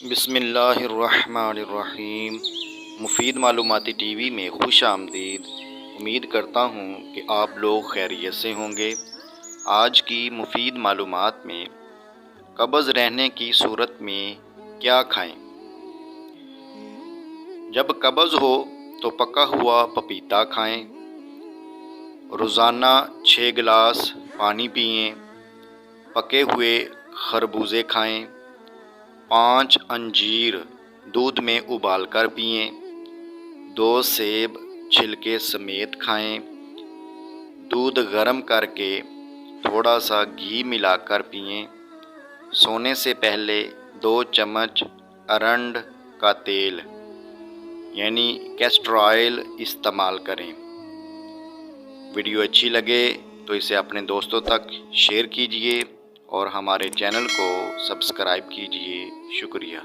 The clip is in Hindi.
बिस्मिल्लाहिर्रहमानिर्रहीम। मुफीद मालूमाती टीवी में खुश आमदीद। उम्मीद करता हूँ कि आप लोग खैरियत से होंगे। आज की मुफीद मालूमात में कब्ज़ रहने की सूरत में क्या खाएं। जब कब्ज़ हो तो पका हुआ पपीता खाएं। रोज़ाना 6 गिलास पानी पिएं। पके हुए खरबूजे खाएं। 5 अंजीर दूध में उबाल कर पिएं। 2 सेब छिलके समेत खाएं। दूध गर्म करके थोड़ा सा घी मिलाकर पिएं। सोने से पहले 2 चम्मच अरंड का तेल यानी कैस्टर ऑयल इस्तेमाल करें। वीडियो अच्छी लगे तो इसे अपने दोस्तों तक शेयर कीजिए और हमारे चैनल को सब्सक्राइब कीजिए। शुक्रिया।